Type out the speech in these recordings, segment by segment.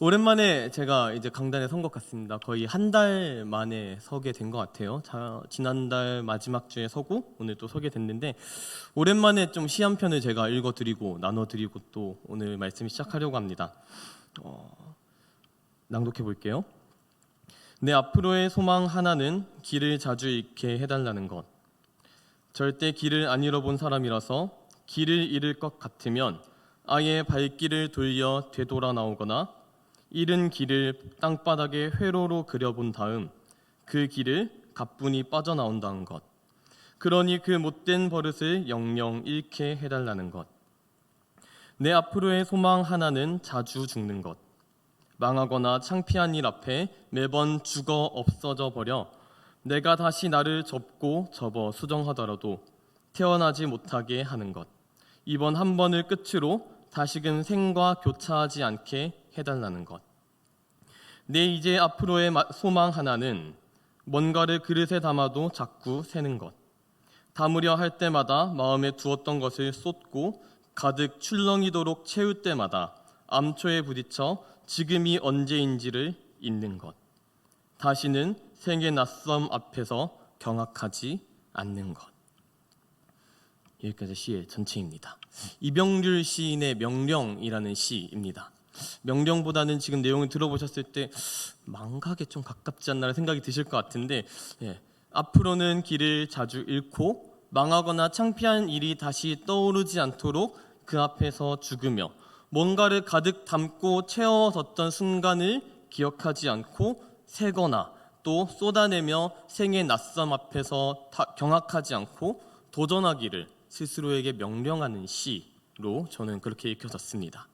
오랜만에 제가 이제 강단에 선 것 같습니다. 거의 한 달 만에 서게 된 것 같아요. 지난달 마지막 주에 서고 오늘 또 서게 됐는데, 오랜만에 좀 시 한 편을 제가 읽어드리고 나눠드리고 또 오늘 말씀 시작하려고 합니다. 낭독해 볼게요. 내 앞으로의 소망 하나는 길을 자주 잃게 해달라는 것. 절대 길을 안 잃어본 사람이라서 길을 잃을 것 같으면 아예 발길을 돌려 되돌아 나오거나 잃은 길을 땅바닥에 회로로 그려본 다음 그 길을 가뿐히 빠져나온다는 것. 그러니 그 못된 버릇을 영영 잃게 해달라는 것. 내 앞으로의 소망 하나는 자주 죽는 것. 망하거나 창피한 일 앞에 매번 죽어 없어져 버려 내가 다시 나를 접고 접어 수정하더라도 태어나지 못하게 하는 것. 이번 한 번을 끝으로 다시금 생과 교차하지 않게 해달라는 것. 내 이제 앞으로의 소망 하나는 뭔가를 그릇에 담아도 자꾸 새는 것. 담으려 할 때마다 마음에 두었던 것을 쏟고 가득 출렁이도록 채울 때마다 암초에 부딪혀 지금이 언제인지를 잊는 것. 다시는 생의 낯섦 앞에서 경악하지 않는 것. 여기까지 시의 전체입니다. 이병률 시인의 명령이라는 시입니다. 명령보다는 지금 내용을 들어보셨을 때 망각에 좀 가깝지 않나라는 생각이 드실 것 같은데, 앞으로는 길을 자주 잃고 망하거나 창피한 일이 다시 떠오르지 않도록 그 앞에서 죽으며 뭔가를 가득 담고 채워졌던 순간을 기억하지 않고 새거나 또 쏟아내며 생의 낯섦 앞에서 경악하지 않고 도전하기를 스스로에게 명령하는 시로 저는 그렇게 읽혀졌습니다.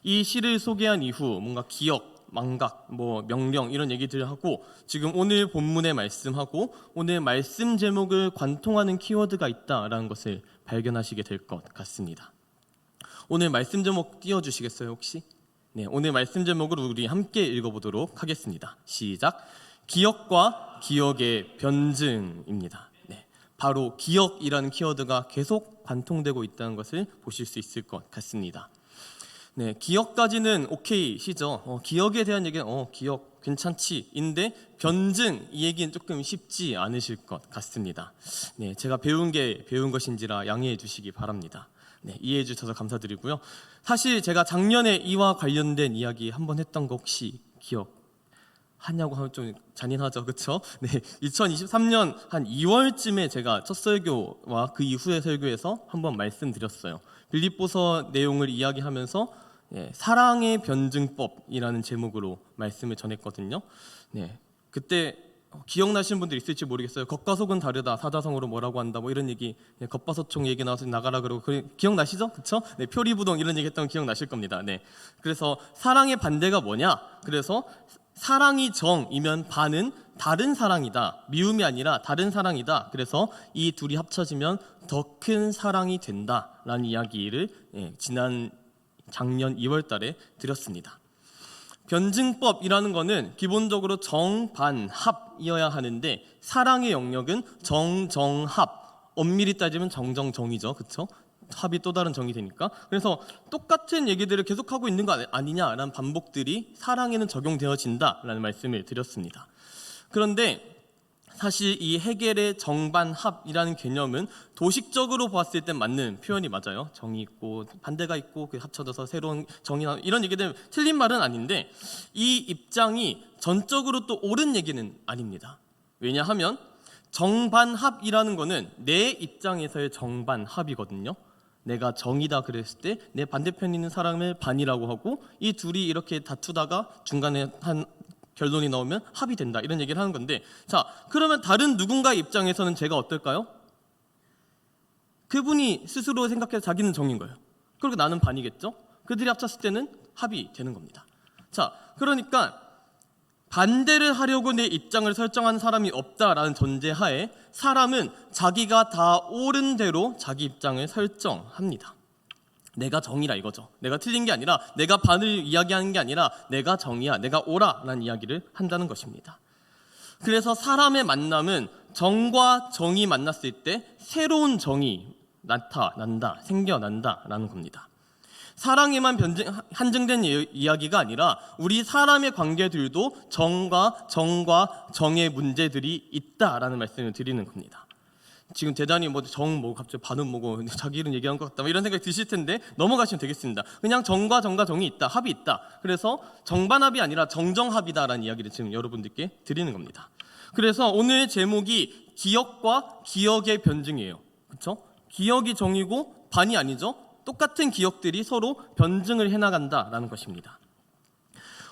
이 시를 소개한 이후 뭔가 기억, 망각, 명령 이런 얘기들을 하고 지금 오늘 본문의 말씀하고 오늘 말씀 제목을 관통하는 키워드가 있다라는 것을 발견하시게 될 것 같습니다. 오늘 말씀 제목 띄워주시겠어요 혹시? 네, 오늘 말씀 제목을 우리 함께 읽어보도록 하겠습니다. 시작. 기억과 기억의 변증입니다. 네, 바로 기억이라는 키워드가 계속 관통되고 있다는 것을 보실 수 있을 것 같습니다. 네, 기억까지는 오케이시죠. 기억에 대한 얘기는 기억 괜찮지인데 변증 이 얘기는 조금 쉽지 않으실 것 같습니다. 네, 제가 배운 것인지라 양해해 주시기 바랍니다. 네, 이해해 주셔서 감사드리고요. 사실 제가 작년에 이와 관련된 이야기 한번 했던 거 혹시 기억하냐고 하면 좀 잔인하죠, 그렇죠? 네, 2023년 한 2월쯤에 제가 첫 설교와 그 이후의 설교에서 한번 말씀드렸어요. 빌립보서 내용을 이야기하면서 사랑의 변증법이라는 제목으로 말씀을 전했거든요. 네, 그때 기억나시는 분들 있을지 모르겠어요. 겉과 속은 다르다. 사자성어로 뭐라고 한다. 이런 얘기, 겉바속촉 얘기 나와서 나가라 그러고 기억나시죠? 그렇죠? 네, 표리부동 이런 얘기 했던 거 기억나실 겁니다. 네, 그래서 사랑의 반대가 뭐냐? 그래서 사랑이 정이면 반은 다른 사랑이다. 미움이 아니라 다른 사랑이다. 그래서 이 둘이 합쳐지면 더 큰 사랑이 된다라는 이야기를 작년 2월 달에 드렸습니다. 변증법이라는 거는 기본적으로 정반합이어야 하는데 사랑의 영역은 정정합, 엄밀히 따지면 정정정이죠. 그렇죠? 합이 또 다른 정이 되니까. 그래서 똑같은 얘기들을 계속하고 있는 거 아니냐라는 반복들이 사랑에는 적용되어진다라는 말씀을 드렸습니다. 그런데 사실 이 헤겔의 정반합이라는 개념은 도식적으로 봤을 때 맞는 표현이 맞아요. 정이 있고 반대가 있고 합쳐져서 새로운 정이 나오는 이런 얘기들 틀린 말은 아닌데 이 입장이 전적으로 또 옳은 얘기는 아닙니다. 왜냐하면 정반합이라는 거는 내 입장에서의 정반합이거든요. 내가 정이다 그랬을 때 내 반대편에 있는 사람을 반이라고 하고 이 둘이 이렇게 다투다가 중간에 한 결론이 나오면 합이 된다 이런 얘기를 하는 건데, 자 그러면 다른 누군가의 입장에서는 제가 어떨까요? 그분이 스스로 생각해서 자기는 정인 거예요. 그리고 나는 반이겠죠? 그들이 합쳤을 때는 합이 되는 겁니다. 자 그러니까 반대를 하려고 내 입장을 설정한 사람이 없다라는 전제하에 사람은 자기가 다 옳은 대로 자기 입장을 설정합니다. 내가 정이라 이거죠. 내가 틀린 게 아니라 내가 반을 이야기하는 게 아니라 내가 정이야, 내가 옳아라는 이야기를 한다는 것입니다. 그래서 사람의 만남은 정과 정이 만났을 때 새로운 정이 나타난다, 생겨난다라는 겁니다. 사랑에만 한정된 이야기가 아니라 우리 사람의 관계들도 정과 정의 문제들이 있다라는 말씀을 드리는 겁니다. 지금 대단히 갑자기 반은 뭐고 자기 이름 얘기한 것 같다 이런 생각이 드실 텐데 넘어가시면 되겠습니다. 그냥 정과 정이 있다, 합이 있다. 그래서 정반합이 아니라 정정합이다라는 이야기를 지금 여러분들께 드리는 겁니다. 그래서 오늘 제목이 기억과 기억의 변증이에요. 그렇죠? 기억이 정이고 반이 아니죠. 똑같은 기억들이 서로 변증을 해나간다라는 것입니다.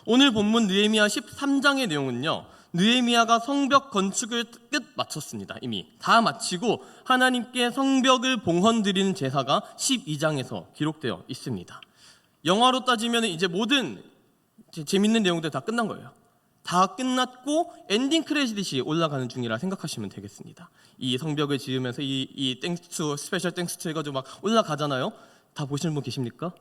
오늘 본문 느헤미야 13장의 내용은요, 느헤미야가 성벽 건축을 끝 마쳤습니다. 이미 다 마치고 하나님께 성벽을 봉헌드리는 제사가 12장에서 기록되어 있습니다. 영화로 따지면 이제 모든 재밌는 내용들 다 끝난 거예요. 다 끝났고 엔딩 크레딧이 올라가는 중이라 생각하시면 되겠습니다. 이 성벽을 지으면서 이 땡스 스페셜 땡스 해가지고 막 올라가잖아요. 다 보시는 분 계십니까?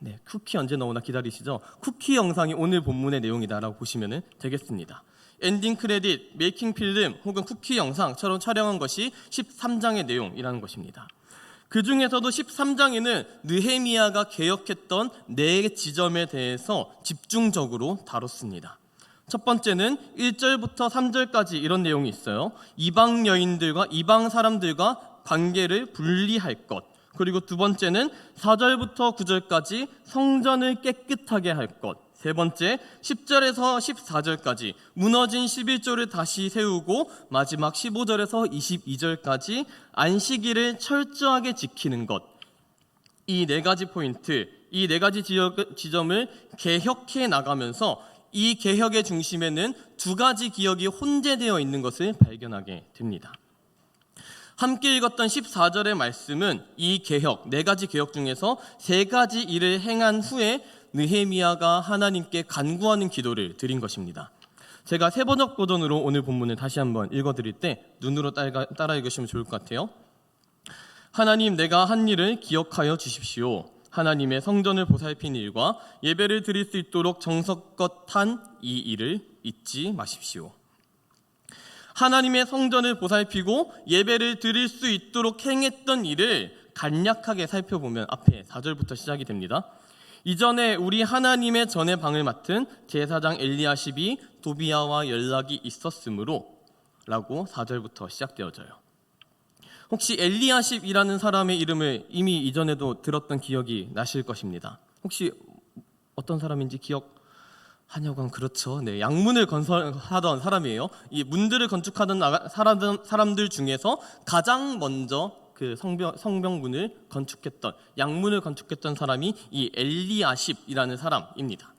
네, 쿠키 언제 나오나 기다리시죠? 쿠키 영상이 오늘 본문의 내용이다라고 보시면 되겠습니다. 엔딩 크레딧, 메이킹 필름 혹은 쿠키 영상처럼 촬영한 것이 13장의 내용이라는 것입니다. 그 중에서도 13장에는 느헤미야가 개혁했던 4지점에 대해서 집중적으로 다뤘습니다. 첫 번째는 1절부터 3절까지 이런 내용이 있어요. 이방 여인들과 이방 사람들과 관계를 분리할 것. 그리고 두 번째는 4절부터 9절까지 성전을 깨끗하게 할 것. 세 번째 10절에서 14절까지 무너진 11조를 다시 세우고 마지막 15절에서 22절까지 안식일을 철저하게 지키는 것. 이 4가지 포인트, 이 4가지 지점을 개혁해 나가면서 이 개혁의 중심에는 2가지 기억이 혼재되어 있는 것을 발견하게 됩니다. 함께 읽었던 14절의 말씀은 이 개혁, 4가지 개혁 중에서 3가지 일을 행한 후에 느헤미야가 하나님께 간구하는 기도를 드린 것입니다. 제가 세번역 버전으로 오늘 본문을 다시 한번 읽어드릴 때 눈으로 따라 읽으시면 좋을 것 같아요. 하나님, 내가 한 일을 기억하여 주십시오. 하나님의 성전을 보살핀 일과 예배를 드릴 수 있도록 정성껏 한 이 일을 잊지 마십시오. 하나님의 성전을 보살피고 예배를 드릴 수 있도록 행했던 일을 간략하게 살펴보면 앞에 4절부터 시작이 됩니다. 이전에 우리 하나님의 전의 방을 맡은 제사장 엘리야십이 도비야와 연락이 있었으므로 라고 4절부터 시작되어져요. 혹시 엘리야십이라는 사람의 이름을 이미 이전에도 들었던 기억이 나실 것입니다. 혹시 어떤 사람인지 기억하냐고 하면 그렇죠. 네, 양문을 건설하던 사람이에요. 이 문들을 건축하던 사람들 중에서 가장 먼저 그 성벽문을 건축했던, 양문을 건축했던 사람이 이 엘리야십이라는 사람입니다.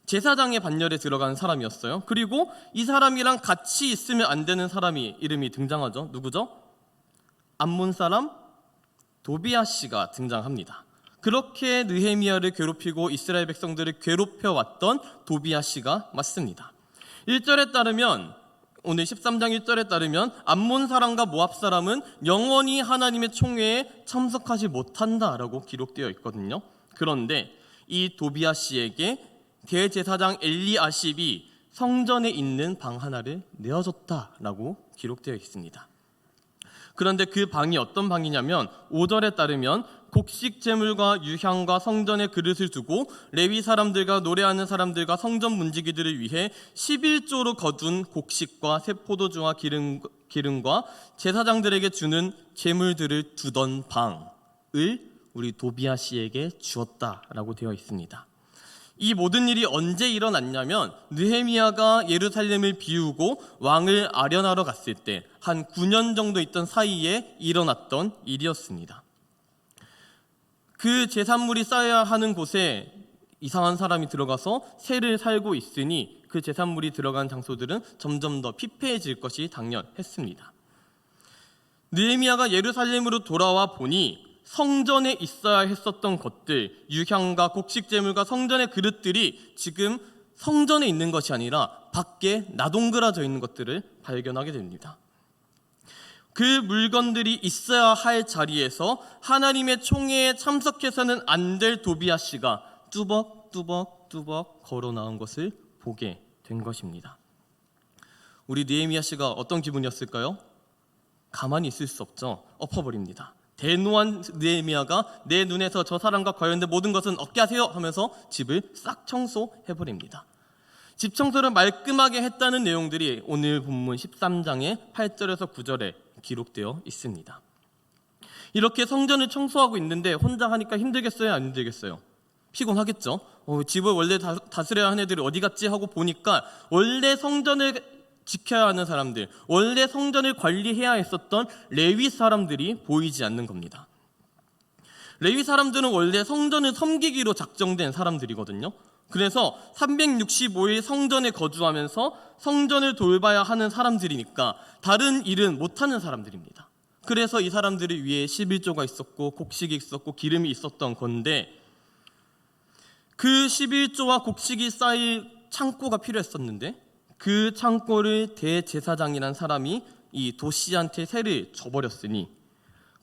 제사장의 반열에 들어간 사람이었어요. 그리고 이 사람이랑 같이 있으면 안 되는 사람이 이름이 등장하죠. 누구죠? 암몬 사람 도비야 씨가 등장합니다. 그렇게 느헤미야를 괴롭히고 이스라엘 백성들을 괴롭혀왔던 도비야 씨가 맞습니다. 1절에 따르면, 오늘 13장 1절에 따르면 암몬 사람과 모압 사람은 영원히 하나님의 총회에 참석하지 못한다라고 기록되어 있거든요. 그런데 이 도비야 씨에게 대제사장 엘리야십이 성전에 있는 방 하나를 내어줬다라고 기록되어 있습니다. 그런데 그 방이 어떤 방이냐면 5절에 따르면 곡식 제물과 유향과 성전에 그릇을 두고 레위 사람들과 노래하는 사람들과 성전 문지기들을 위해 11조로 거둔 곡식과 새 포도주와 기름과 제사장들에게 주는 제물들을 두던 방을 우리 도비야 씨에게 주었다라고 되어 있습니다. 이 모든 일이 언제 일어났냐면 느헤미야가 예루살렘을 비우고 왕을 아련하러 갔을 때 한 9년 정도 있던 사이에 일어났던 일이었습니다. 그 제산물이 쌓여야 하는 곳에 이상한 사람이 들어가서 새를 살고 있으니 그 제산물이 들어간 장소들은 점점 더 피폐해질 것이 당연했습니다. 느헤미야가 예루살렘으로 돌아와 보니 성전에 있어야 했었던 것들, 유향과 곡식 제물과 성전의 그릇들이 지금 성전에 있는 것이 아니라 밖에 나동그라져 있는 것들을 발견하게 됩니다. 그 물건들이 있어야 할 자리에서 하나님의 총회에 참석해서는 안 될 도비야 씨가 뚜벅뚜벅 걸어 나온 것을 보게 된 것입니다. 우리 느헤미야 씨가 어떤 기분이었을까요? 가만히 있을 수 없죠. 엎어버립니다. 대노한 느헤미야가 내 눈에서 저 사람과 관련된 모든 것은 없게 하세요 하면서 집을 싹 청소해버립니다. 집 청소를 말끔하게 했다는 내용들이 오늘 본문 13장의 8절에서 9절에 기록되어 있습니다. 이렇게 성전을 청소하고 있는데 혼자 하니까 힘들겠어요? 안 힘들겠어요? 피곤하겠죠? 집을 원래 다스려야 하는 애들이 어디 갔지? 하고 보니까 원래 성전을 지켜야 하는 사람들, 원래 성전을 관리해야 했었던 레위 사람들이 보이지 않는 겁니다. 레위 사람들은 원래 성전을 섬기기로 작정된 사람들이거든요. 그래서 365일 성전에 거주하면서 성전을 돌봐야 하는 사람들이니까 다른 일은 못하는 사람들입니다. 그래서 이 사람들을 위해 11조가 있었고 곡식이 있었고 기름이 있었던 건데, 그 11조와 곡식이 쌓일 창고가 필요했었는데 그 창고를 대제사장이란 사람이 이 도시한테 세를 줘버렸으니,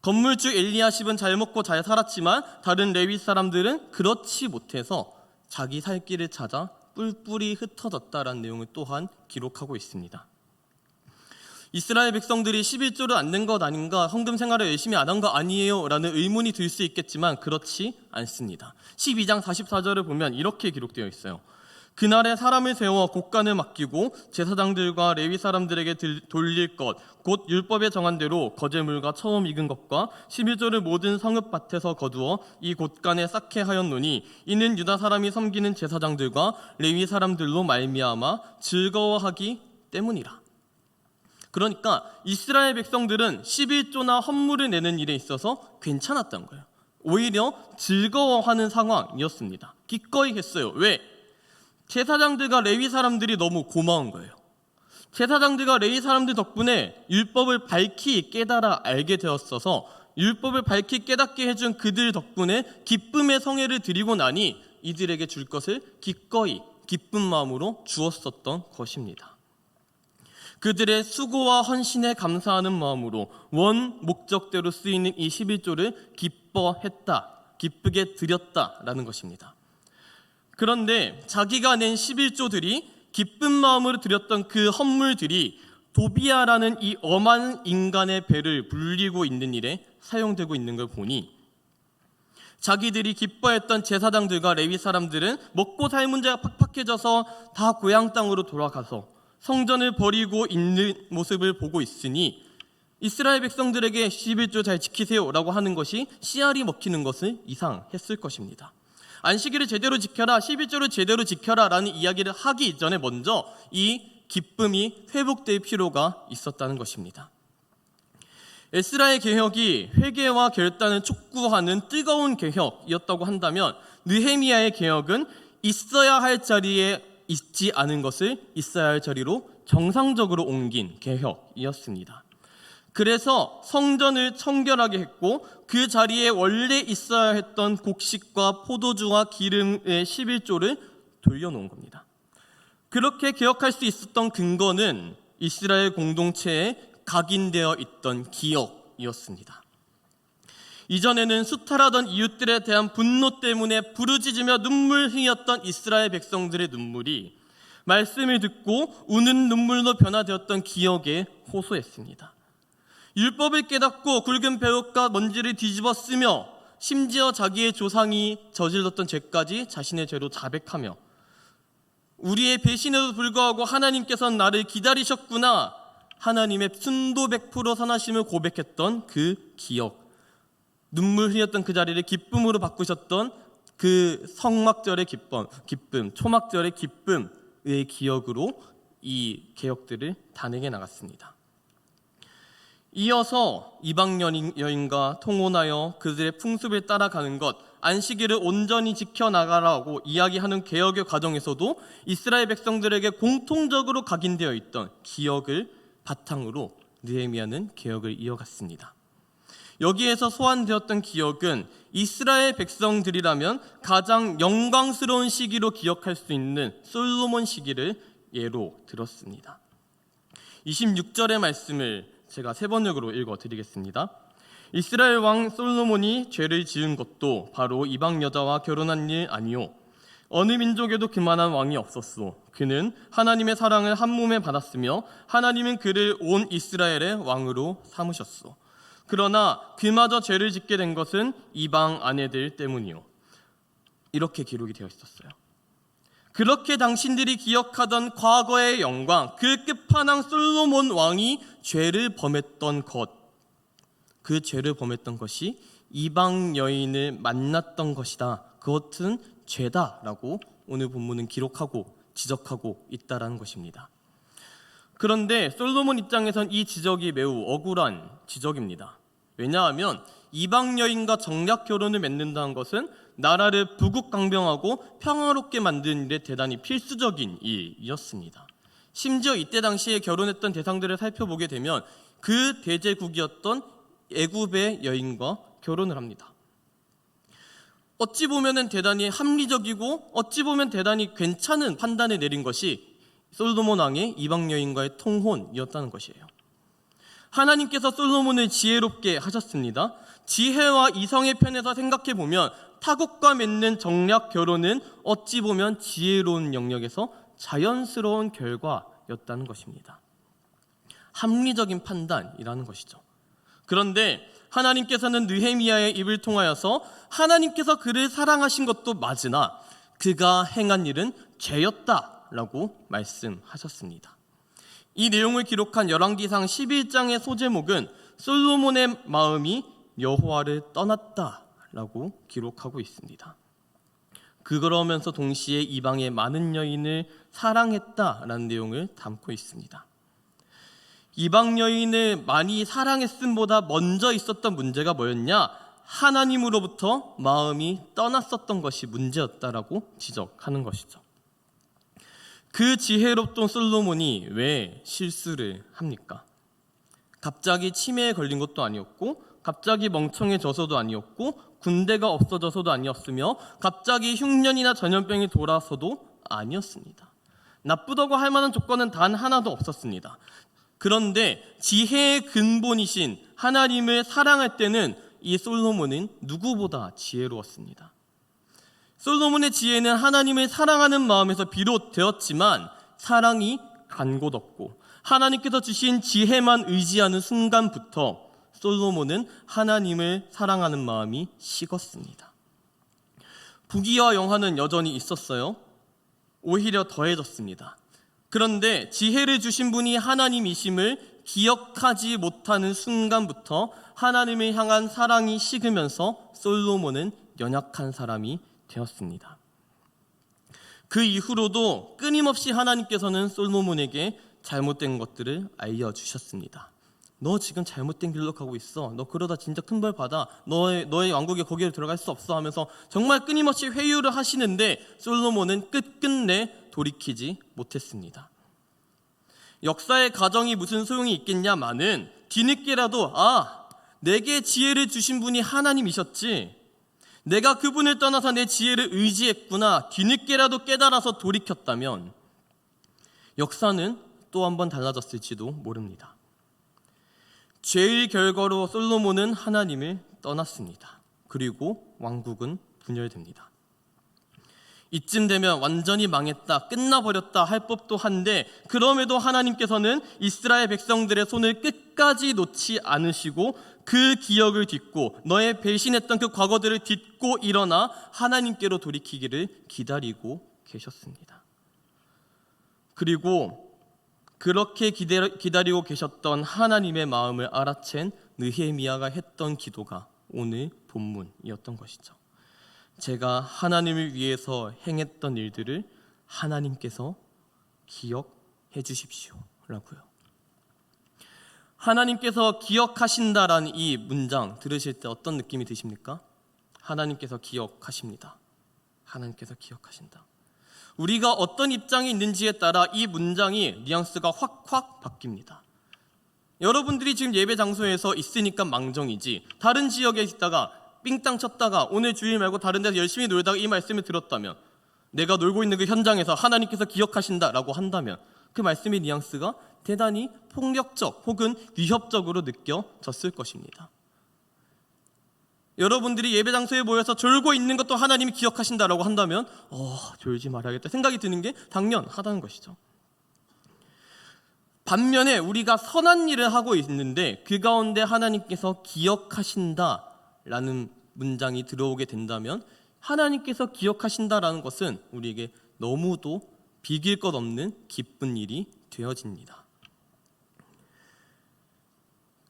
건물주 엘리야십은 잘 먹고 잘 살았지만 다른 레위 사람들은 그렇지 못해서 자기 살 길을 찾아 뿔뿔이 흩어졌다라는 내용을 또한 기록하고 있습니다. 이스라엘 백성들이 11조를 안 낸 것 아닌가, 헌금 생활을 열심히 안 한 거 아니에요? 라는 의문이 들 수 있겠지만 그렇지 않습니다. 12장 44절을 보면 이렇게 기록되어 있어요. 그날에 사람을 세워 곡간을 맡기고 제사장들과 레위 사람들에게 돌릴 것, 곧 율법에 정한 대로 거제물과 처음 익은 것과 11조를 모든 성읍밭에서 거두어 이 곳간에 쌓게 하였노니 이는 유다 사람이 섬기는 제사장들과 레위 사람들로 말미암아 즐거워하기 때문이라. 그러니까 이스라엘 백성들은 11조나 헌물을 내는 일에 있어서 괜찮았던 거예요. 오히려 즐거워하는 상황이었습니다. 기꺼이 했어요. 왜? 제사장들과 레위 사람들이 너무 고마운 거예요. 제사장들과 레위 사람들 덕분에 율법을 밝히 깨달아 알게 되었어서 율법을 밝히 깨닫게 해준 그들 덕분에 기쁨의 성회를 드리고 나니 이들에게 줄 것을 기꺼이 기쁜 마음으로 주었었던 것입니다. 그들의 수고와 헌신에 감사하는 마음으로 원 목적대로 쓰이는 이 11조를 기뻐했다, 기쁘게 드렸다라는 것입니다. 그런데 자기가 낸 11조들이 기쁜 마음으로 드렸던 그 헌물들이 도비아라는 이 엄한 인간의 배를 불리고 있는 일에 사용되고 있는 걸 보니, 자기들이 기뻐했던 제사장들과 레위 사람들은 먹고 살 문제가 팍팍해져서 다 고향 땅으로 돌아가서 성전을 버리고 있는 모습을 보고 있으니 이스라엘 백성들에게 11조 잘 지키세요 라고 하는 것이 씨알이 먹히는 것을 이상했을 것입니다. 안식일을 제대로 지켜라, 11조를 제대로 지켜라 라는 이야기를 하기 이전에 먼저 이 기쁨이 회복될 필요가 있었다는 것입니다. 에스라의 개혁이 회개와 결단을 촉구하는 뜨거운 개혁이었다고 한다면 느헤미야의 개혁은 있어야 할 자리에 있지 않은 것을 있어야 할 자리로 정상적으로 옮긴 개혁이었습니다. 그래서 성전을 청결하게 했고 그 자리에 원래 있어야 했던 곡식과 포도주와 기름의 11조를 돌려놓은 겁니다. 그렇게 개혁할 수 있었던 근거는 이스라엘 공동체에 각인되어 있던 기억이었습니다. 이전에는 수탈하던 이웃들에 대한 분노 때문에 부르짖으며 눈물 흘렸던 이스라엘 백성들의 눈물이 말씀을 듣고 우는 눈물로 변화되었던 기억에 호소했습니다. 율법을 깨닫고 굵은 배옷과 먼지를 뒤집어 쓰며 심지어 자기의 조상이 저질렀던 죄까지 자신의 죄로 자백하며 우리의 배신에도 불구하고 하나님께서는 나를 기다리셨구나, 하나님의 순도 100% 선하심을 고백했던 그 기억, 눈물 흘렸던 그 자리를 기쁨으로 바꾸셨던 그 성막절의 기쁨, 초막절의 기쁨의 기억으로 이 개혁들을 단행해 나갔습니다. 이어서 이방 여인과 통혼하여 그들의 풍습을 따라가는 것, 안식일을 온전히 지켜나가라고 이야기하는 개혁의 과정에서도 이스라엘 백성들에게 공통적으로 각인되어 있던 기억을 바탕으로 느헤미야는 개혁을 이어갔습니다. 여기에서 소환되었던 기억은 이스라엘 백성들이라면 가장 영광스러운 시기로 기억할 수 있는 솔로몬 시기를 예로 들었습니다. 26절의 말씀을 제가 세 번역으로 읽어드리겠습니다. 이스라엘 왕 솔로몬이 죄를 지은 것도 바로 이방 여자와 결혼한 일 아니요, 어느 민족에도 그만한 왕이 없었소. 그는 하나님의 사랑을 한 몸에 받았으며 하나님은 그를 온 이스라엘의 왕으로 삼으셨소. 그러나 그마저 죄를 짓게 된 것은 이방 아내들 때문이요. 이렇게 기록이 되어 있었어요. 그렇게 당신들이 기억하던 과거의 영광, 그 끝판왕 솔로몬 왕이 죄를 범했던 것, 그 죄를 범했던 것이 이방 여인을 만났던 것이다. 그것은 죄다라고 오늘 본문은 기록하고 지적하고 있다라는 것입니다. 그런데 솔로몬 입장에선 이 지적이 매우 억울한 지적입니다. 왜냐하면 이방 여인과 정략 결혼을 맺는다는 것은 나라를 부국강병하고 평화롭게 만드는 데 대단히 필수적인 일이었습니다. 심지어 이때 당시에 결혼했던 대상들을 살펴보게 되면 그 대제국이었던 애굽의 여인과 결혼을 합니다. 어찌 보면 대단히 합리적이고 어찌 보면 대단히 괜찮은 판단을 내린 것이 솔로몬 왕의 이방 여인과의 통혼이었다는 것이에요. 하나님께서 솔로몬을 지혜롭게 하셨습니다. 지혜와 이성의 편에서 생각해 보면 타국과 맺는 정략 결혼은 어찌 보면 지혜로운 영역에서 자연스러운 결과였다는 것입니다. 합리적인 판단이라는 것이죠. 그런데 하나님께서는 느헤미야의 입을 통하여서 하나님께서 그를 사랑하신 것도 맞으나 그가 행한 일은 죄였다라고 말씀하셨습니다. 이 내용을 기록한 열왕기상 11장의 소제목은 솔로몬의 마음이 여호와를 떠났다라고 기록하고 있습니다. 그러면서 동시에 이방의 많은 여인을 사랑했다라는 내용을 담고 있습니다. 이방 여인을 많이 사랑했음보다 먼저 있었던 문제가 뭐였냐? 하나님으로부터 마음이 떠났었던 것이 문제였다라고 지적하는 것이죠. 그 지혜롭던 솔로몬이 왜 실수를 합니까? 갑자기 치매에 걸린 것도 아니었고, 갑자기 멍청해져서도 아니었고, 군대가 없어져서도 아니었으며, 갑자기 흉년이나 전염병이 돌아서도 아니었습니다. 나쁘다고 할 만한 조건은 단 하나도 없었습니다. 그런데 지혜의 근본이신 하나님을 사랑할 때는 이 솔로몬은 누구보다 지혜로웠습니다. 솔로몬의 지혜는 하나님을 사랑하는 마음에서 비롯되었지만 사랑이 간 곳 없고 하나님께서 주신 지혜만 의지하는 순간부터 솔로몬은 하나님을 사랑하는 마음이 식었습니다. 부귀와 영화는 여전히 있었어요. 오히려 더해졌습니다. 그런데 지혜를 주신 분이 하나님이심을 기억하지 못하는 순간부터 하나님을 향한 사랑이 식으면서 솔로몬은 연약한 사람이 되었습니다. 그 이후로도 끊임없이 하나님께서는 솔로몬에게 잘못된 것들을 알려주셨습니다. 너 지금 잘못된 길로 가고 있어. 너 그러다 진짜 큰 벌 받아. 너의 왕국에 거기에 들어갈 수 없어 하면서 정말 끊임없이 회유를 하시는데 솔로몬은 끝끝내 돌이키지 못했습니다. 역사의 가정이 무슨 소용이 있겠냐마는 뒤늦게라도 내게 지혜를 주신 분이 하나님이셨지, 내가 그분을 떠나서 내 지혜를 의지했구나, 뒤늦게라도 깨달아서 돌이켰다면 역사는 또 한 번 달라졌을지도 모릅니다. 죄의 결과로 솔로몬은 하나님을 떠났습니다. 그리고 왕국은 분열됩니다. 이쯤 되면 완전히 망했다, 끝나버렸다 할 법도 한데 그럼에도 하나님께서는 이스라엘 백성들의 손을 끝까지 놓지 않으시고 그 기억을 딛고 너의 배신했던 그 과거들을 딛고 일어나 하나님께로 돌이키기를 기다리고 계셨습니다. 그리고 그렇게 기다리고 계셨던 하나님의 마음을 알아챈 느헤미야가 했던 기도가 오늘 본문이었던 것이죠. 제가 하나님을 위해서 행했던 일들을 하나님께서 기억해 주십시오 라고요. 하나님께서 기억하신다라는 이 문장 들으실 때 어떤 느낌이 드십니까? 하나님께서 기억하십니다. 하나님께서 기억하신다. 우리가 어떤 입장에 있는지에 따라 이 문장이 뉘앙스가 확확 바뀝니다. 여러분들이 지금 예배 장소에서 있으니까 망정이지, 다른 지역에 있다가 삥땅 쳤다가 오늘 주일 말고 다른 데서 열심히 놀다가 이 말씀을 들었다면, 내가 놀고 있는 그 현장에서 하나님께서 기억하신다라고 한다면 그 말씀의 뉘앙스가 대단히 폭력적 혹은 위협적으로 느껴졌을 것입니다. 여러분들이 예배 장소에 모여서 졸고 있는 것도 하나님이 기억하신다라고 한다면 졸지 말아야겠다 생각이 드는 게 당연하다는 것이죠. 반면에 우리가 선한 일을 하고 있는데 그 가운데 하나님께서 기억하신다라는 문장이 들어오게 된다면 하나님께서 기억하신다라는 것은 우리에게 너무도 비길 것 없는 기쁜 일이 되어집니다.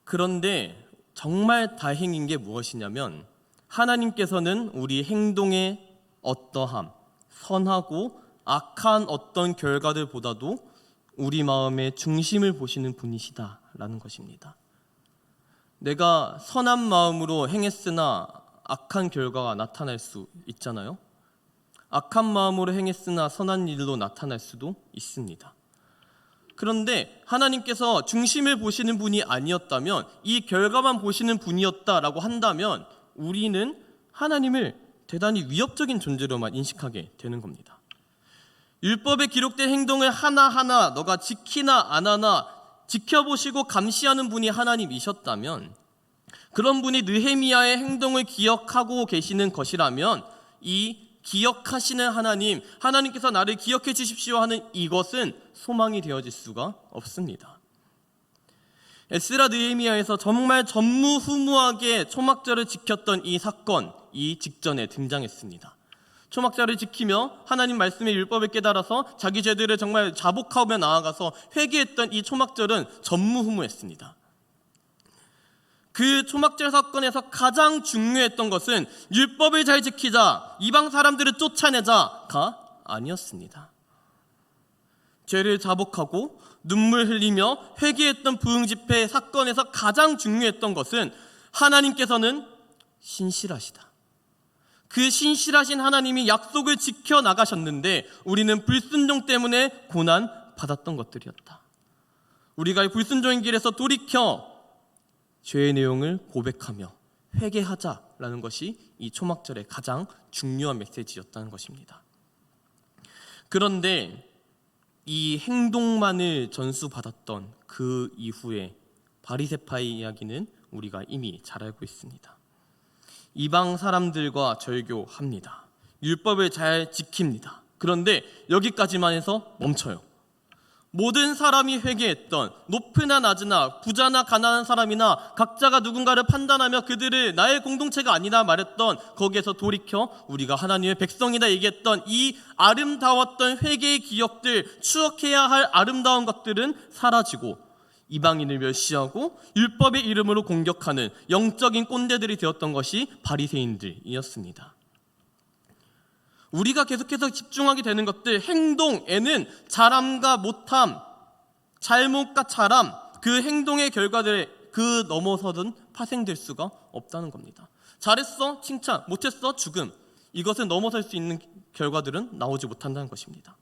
그런데 정말 다행인 게 무엇이냐면 하나님께서는 우리 행동의 어떠함, 선하고 악한 어떤 결과들보다도 우리 마음의 중심을 보시는 분이시다라는 것입니다. 내가 선한 마음으로 행했으나 악한 결과가 나타날 수 있잖아요. 악한 마음으로 행했으나 선한 일로 나타날 수도 있습니다. 그런데 하나님께서 중심을 보시는 분이 아니었다면, 이 결과만 보시는 분이었다라고 한다면 우리는 하나님을 대단히 위협적인 존재로만 인식하게 되는 겁니다. 율법에 기록된 행동을 하나하나 너가 지키나 안 하나 지켜보시고 감시하는 분이 하나님이셨다면, 그런 분이 느헤미야의 행동을 기억하고 계시는 것이라면 이 기억하시는 하나님께서 나를 기억해 주십시오 하는 이것은 소망이 되어질 수가 없습니다. 에스라 느헤미야에서 정말 전무후무하게 초막절을 지켰던 이 사건, 이 직전에 등장했습니다. 초막절을 지키며 하나님 말씀의 율법을 깨달아서 자기 죄들을 정말 자복하며 나아가서 회개했던 이 초막절은 전무후무했습니다. 그 초막절 사건에서 가장 중요했던 것은 율법을 잘 지키자, 이방 사람들을 쫓아내자가 아니었습니다. 죄를 자복하고 눈물 흘리며 회개했던 부흥 집회 사건에서 가장 중요했던 것은 하나님께서는 신실하시다. 그 신실하신 하나님이 약속을 지켜 나가셨는데 우리는 불순종 때문에 고난 받았던 것들이었다. 우리가 이 불순종의 길에서 돌이켜 죄의 내용을 고백하며 회개하자라는 것이 이 초막절의 가장 중요한 메시지였다는 것입니다. 그런데 이 행동만을 전수받았던 그 이후에 바리새파의 이야기는 우리가 이미 잘 알고 있습니다. 이방 사람들과 절교합니다. 율법을 잘 지킵니다. 그런데 여기까지만 해서 멈춰요. 모든 사람이 회개했던, 높으나 낮으나 부자나 가난한 사람이나 각자가 누군가를 판단하며 그들을 나의 공동체가 아니다 말했던, 거기에서 돌이켜 우리가 하나님의 백성이다 얘기했던 이 아름다웠던 회개의 기억들, 추억해야 할 아름다운 것들은 사라지고 이방인을 멸시하고 율법의 이름으로 공격하는 영적인 꼰대들이 되었던 것이 바리새인들이었습니다. 우리가 계속해서 집중하게 되는 것들, 행동에는 잘함과 못함, 잘못과 잘함, 그 행동의 결과들에 그 넘어서든 파생될 수가 없다는 겁니다. 잘했어? 칭찬, 못했어? 죽음. 이것을 넘어설 수 있는 결과들은 나오지 못한다는 것입니다.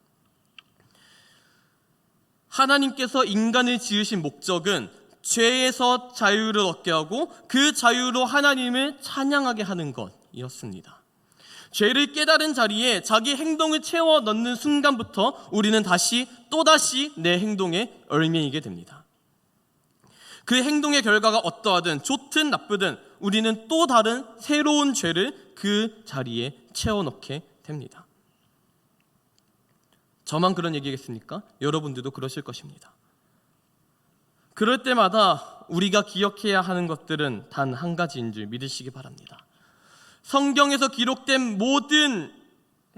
하나님께서 인간을 지으신 목적은 죄에서 자유를 얻게 하고 그 자유로 하나님을 찬양하게 하는 것이었습니다. 죄를 깨달은 자리에 자기 행동을 채워 넣는 순간부터 우리는 또다시 내 행동에 얽매이게 됩니다. 그 행동의 결과가 어떠하든 좋든 나쁘든 우리는 또 다른 새로운 죄를 그 자리에 채워 넣게 됩니다. 저만 그런 얘기겠습니까? 여러분들도 그러실 것입니다. 그럴 때마다 우리가 기억해야 하는 것들은 단 한 가지인 줄 믿으시기 바랍니다. 성경에서 기록된 모든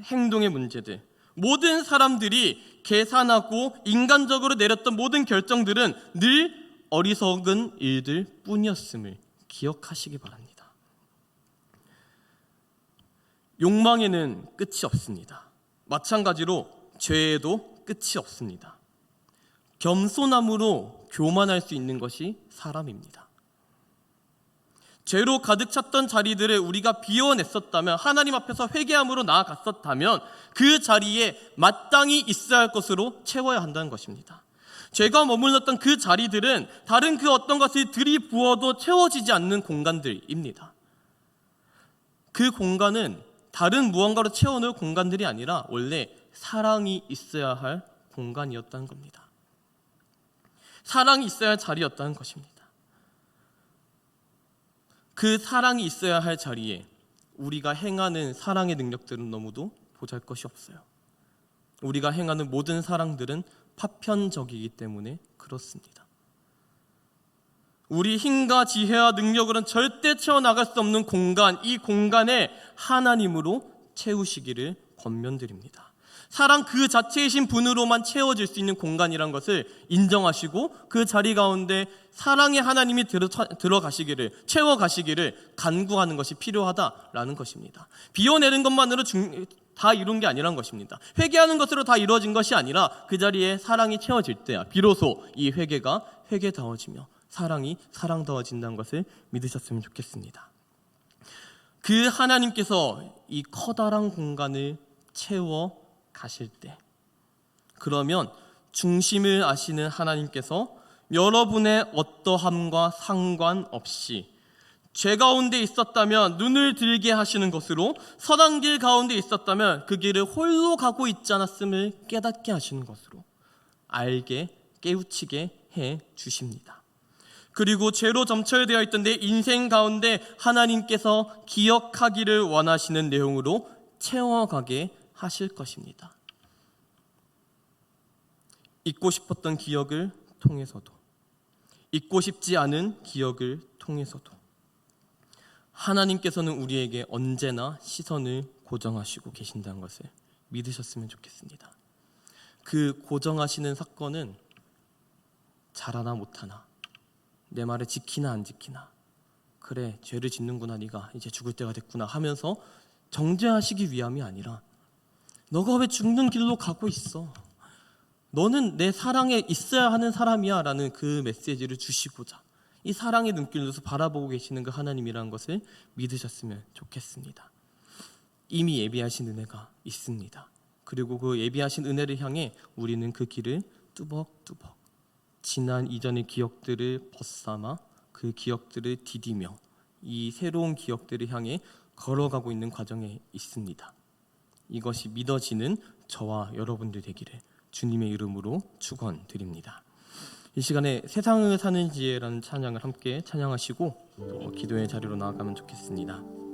행동의 문제들, 모든 사람들이 계산하고 인간적으로 내렸던 모든 결정들은 늘 어리석은 일들 뿐이었음을 기억하시기 바랍니다. 욕망에는 끝이 없습니다. 마찬가지로 죄에도 끝이 없습니다. 겸손함으로 교만할 수 있는 것이 사람입니다. 죄로 가득 찼던 자리들을 우리가 비워냈었다면, 하나님 앞에서 회개함으로 나아갔었다면 그 자리에 마땅히 있어야 할 것으로 채워야 한다는 것입니다. 죄가 머물렀던 그 자리들은 다른 그 어떤 것을 들이부어도 채워지지 않는 공간들입니다. 그 공간은 다른 무언가로 채워놓을 공간들이 아니라 원래 사랑이 있어야 할 공간이었다는 겁니다. 사랑이 있어야 할 자리였다는 것입니다. 그 사랑이 있어야 할 자리에 우리가 행하는 사랑의 능력들은 너무도 보잘것이 없어요. 우리가 행하는 모든 사랑들은 파편적이기 때문에 그렇습니다. 우리 힘과 지혜와 능력으로는 절대 채워나갈 수 없는 공간, 이 공간에 하나님으로 채우시기를 권면드립니다. 사랑 그 자체이신 분으로만 채워질 수 있는 공간이란 것을 인정하시고 그 자리 가운데 사랑의 하나님이 들어가시기를, 채워가시기를 간구하는 것이 필요하다라는 것입니다. 비워내는 것만으로 다 이룬 게 아니란 것입니다. 회개하는 것으로 다 이루어진 것이 아니라 그 자리에 사랑이 채워질 때야 비로소 이 회개가 회개다워지며 사랑이 사랑다워진다는 것을 믿으셨으면 좋겠습니다. 그 하나님께서 이 커다란 공간을 채워 가실 때, 그러면 중심을 아시는 하나님께서 여러분의 어떠함과 상관없이 죄 가운데 있었다면 눈을 들게 하시는 것으로, 선한 길 가운데 있었다면 그 길을 홀로 가고 있지 않았음을 깨닫게 하시는 것으로 알게 깨우치게 해 주십니다. 그리고 죄로 점철되어 있던 내 인생 가운데 하나님께서 기억하기를 원하시는 내용으로 채워가게 하실 것입니다. 잊고 싶었던 기억을 통해서도, 잊고 싶지 않은 기억을 통해서도 하나님께서는 우리에게 언제나 시선을 고정하시고 계신다는 것을 믿으셨으면 좋겠습니다. 그 고정하시는 사건은 잘하나 못하나, 내 말을 지키나 안 지키나, 그래 죄를 짓는구나, 네가 이제 죽을 때가 됐구나 하면서 정죄하시기 위함이 아니라 너가 왜 죽는 길로 가고 있어? 너는 내 사랑에 있어야 하는 사람이야 라는 그 메시지를 주시고자 이 사랑의 눈길로서 바라보고 계시는 그 하나님이라는 것을 믿으셨으면 좋겠습니다. 이미 예비하신 은혜가 있습니다. 그리고 그 예비하신 은혜를 향해 우리는 그 길을 뚜벅뚜벅 지난 이전의 기억들을 벗삼아 그 기억들을 디디며 이 새로운 기억들을 향해 걸어가고 있는 과정에 있습니다. 이것이 믿어지는 저와 여러분들 되기를 주님의 이름으로 축원드립니다. 이 시간에 세상을 사는 지혜라는 찬양을 함께 찬양하시고 또 기도의 자리로 나아가면 좋겠습니다.